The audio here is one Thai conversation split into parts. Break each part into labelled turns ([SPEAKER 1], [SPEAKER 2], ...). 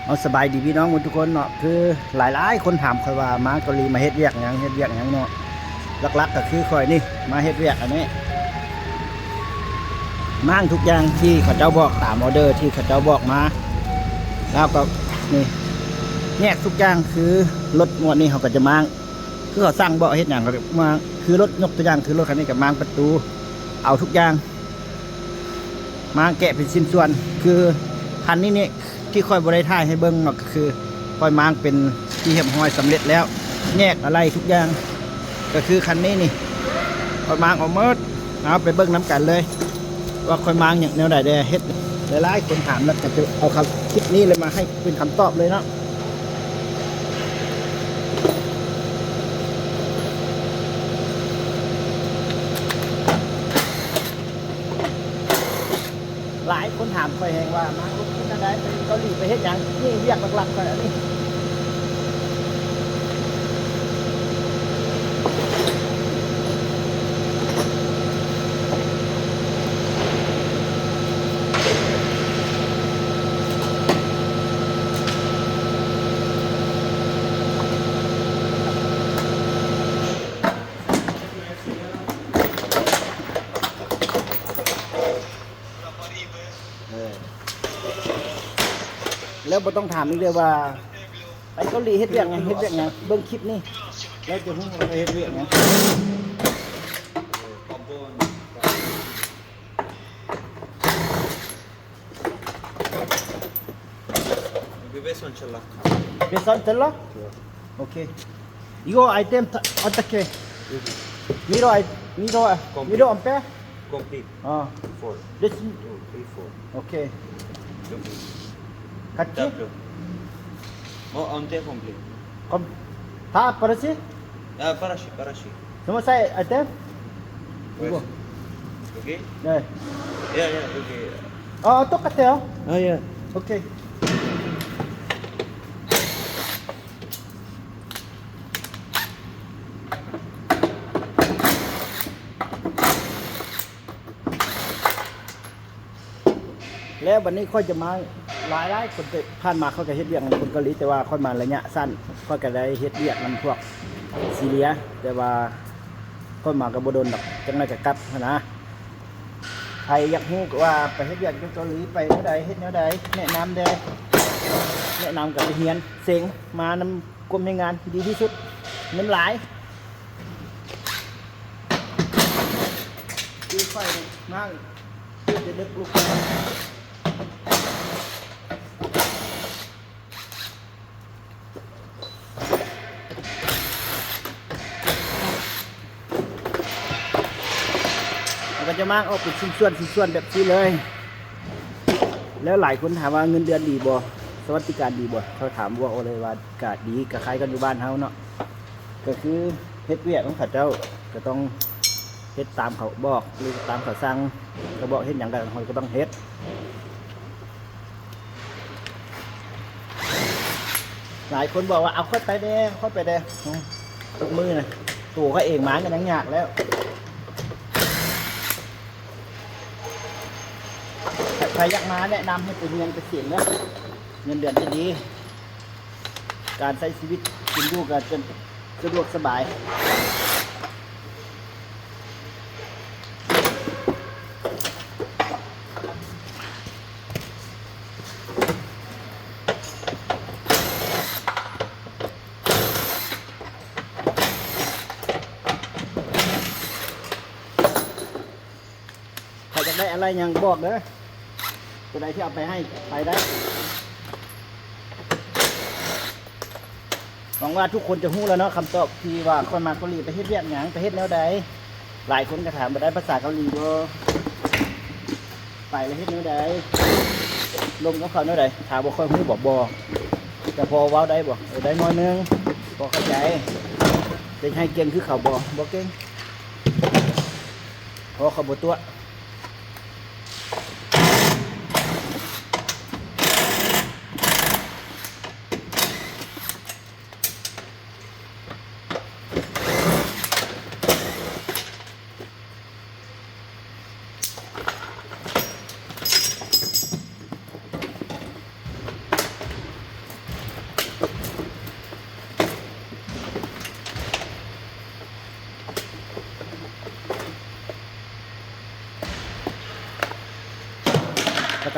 [SPEAKER 1] เอาสบายดีพี่น้องทุกคนเนาะคือหลายๆคนถามคอยว่ามาเกาหลีมาเฮ็ดเวียกหยังเฮ็ดเวียกหยังเนาะหลักๆก็คือคอยนี่มาเฮ็ดเวียกอันนี้มั่งทุกอย่างที่เขาเจ้าบอกตามออเดอร์ที่เขาเจ้าบอกมาแล้วก็นี่แยกทุกอย่างคือรถงวดนี้เขาก็จะมั่งคือเขาสั่งบอกเฮ็ดหยังเขามาคือรถยกตัวอย่างคือรถคันนี้กับมั่งประตูเอาทุกอย่างมาแกะเป็นชิ้นส่วนคือคันนี้นี่ที่ค่อยบริถ่ายให้เบิ้งก็คือค่อยมางเป็นที่เรียบร้อยสำเร็จแล้วแยกอะไรทุกอย่างก็คือคันนี้นี่ค่อยมางออกเมิดเอาไปเบิ้งน้ำกันเลยว่าค่อยมางอย่างแนวใดได้เฮ็ดหลายๆคนถามแล้วก็จะเอาคำคลิปนี้เลยมาให้เป็นคำตอบเลยเนาะหลายคนถามค่อยแหงว่ามาลุกขึ้นได้ไปเกาหลีไปเฮ็ดหยังนี่เรียกหลักๆค่อยอันนี้แล้วบ่ต้องถามอีกเลยว่าไปเกาหลีเฮ็ดเวียกหยังเฮ็ดเวียกหยังเบิ่งคลิปนี่แล้วจะฮู้ว่าไปเฮ็ดเวียกหยัง
[SPEAKER 2] Besonçalak.
[SPEAKER 1] 괜찮을라? 오케이. 이거 아이템 어떻게? 미러 미러 안 빼?
[SPEAKER 2] Complete.
[SPEAKER 1] 어.
[SPEAKER 2] 4.
[SPEAKER 1] this
[SPEAKER 2] 2, 3, 4.
[SPEAKER 1] 오케이.
[SPEAKER 2] Complete.
[SPEAKER 1] 같이?
[SPEAKER 2] Double. Oh, ante complete.
[SPEAKER 1] 그럼 다 버렸지?
[SPEAKER 2] Parashi, parashi.
[SPEAKER 1] 스무살 아이템? 이거.
[SPEAKER 2] Okay?
[SPEAKER 1] 네.
[SPEAKER 2] Yeah, okay.
[SPEAKER 1] 똑같아요.
[SPEAKER 2] Yeah.
[SPEAKER 1] 오케이.แล้ววันนี้ค่อยจะมาหลายคนผ่านมาเขาก็เฮ็ดเวียกคนเกาหลีแต่ว่าค่อยมาระยะสั้นค่อยก็ได้เฮ็ดเวียกนำพวกซีเรียแต่ว่าค่อยมากับบ่โดนดอกจังได๋ก็กลับนะใครอยากรู้ว่าไปเฮ็ดเวียกที่เกาหลีไปแนวใดเฮ็ดแนวใดแนะนำเด้แนะนำกับไปเรียนเซ็งมานำกรมในงานดีที่สุดเงินหลายดีไฟมากจะดึกลุกก็จะมากออกเป็นชิ้นส่วนแบบนี้เลย แล้วหลายคนถามว่าเงินเดือนดีบ่สวัสดิการดีบ่เขาถามว่าโอเลยว่ากาดีกับใครกันอยู่บ้านเฮาเนาะก็คือเฮ็ดเวียกของข้าเจ้าก็ต้องเฮ็ดตามเขาบอกหรือตามเขาสั่งก็บอกเฮ็ดอย่างกันเราก็ต้องเฮ็ดหลายคนบอกว่าเอาค่อยไปแดงตกมือนะตัวเขาเองหมากันยังยากแล้วใครอยากมาแนะนำให้ไปเรียนไปเสียงแล้วเงินเดือนจะดีการใช้ชีวิตกินอยู่กันจนสะดวกสบายใครจะได้อะไรยังบอกเด้อตัวใดที่เอาไปให้ไปได้หวังว่าทุกคนจะรู้แล้วเนาะคำตอบที่ว่าคนมาเกาหลีไปเฮ็ดเวียกหยังไปเฮ็ดแนวใดหลายคนก็ถามมาได้ภาษาเกาหลีบ่ไปแล้วเฮ็ดแนวใดลงกับเขาแนวใดถามบ่ค่อยรู้บอกบ่แต่พอเว้าได้บ่ได้น้อยนึงพอเข้าใจจะให้เก่งคือเขาบ่เก่งพอเขาบ่ตัว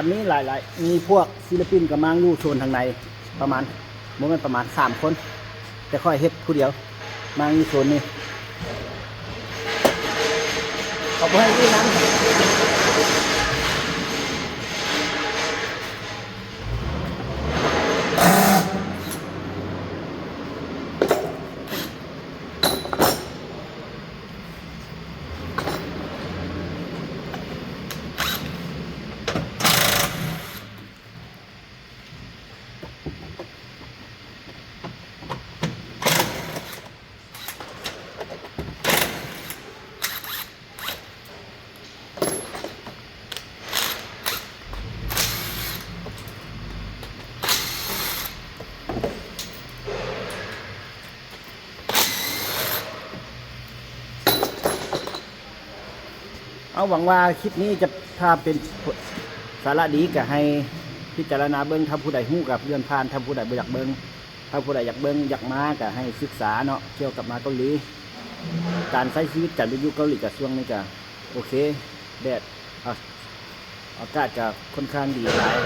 [SPEAKER 1] กันนี้หลายๆมีพวกศิลปินกับมังอยู่โซนทางในประมาณโมเมนประมาณ3 คน แต่ค่อยเฮ็ดผู้เดียวมังอยู่โซนนี้เอาไปให้ที่นั้นเอาหวังว่าคลิปนี้จะถ้าเป็นสาระดีก็ให้พิจารณาเบิ้งถ้าผู้ใดฮู้กับเรื่องผ่านถ้าผู้ใดบ่อยากเบิ้งถ้าผู้ใดอยากเบิ้งอยากมาก็ให้ศึกษาเนาะเกี่ยวกับมาเกาหลีการใช้ชีวิตการไปอยู่เกาหลีกับช่วงนี้ก็โอเคแดดอากาศก็ค่อนข้างดีหลาย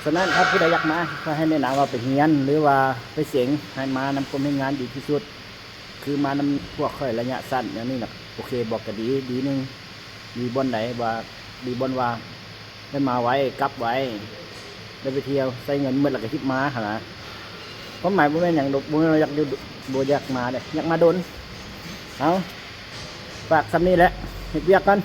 [SPEAKER 1] ฉะนั้นถ้าผู้ใดอยากมาก็ให้แนะนำว่าไปเรียนหรือว่าไปเสียงให้มานำกรมให้งานดีที่สุดคือมานำพวกค่อยระยะสั้นอย่างนี้นะโอเคบอกก็ดีนึงดีบอนไหนว่าดีบอนว่าได้มาไว้กลับไว้ได้ไปเที่ยวใส่เงินเมื่อไหร่ก็คิดมาหาความหมายบ่แม่นอย่างดอกบ่อยากอยู่บ่อยากมาเด้อยากมาโดนเอาฝากซ้ำนี้แหละเฮ็ดเวียกกัน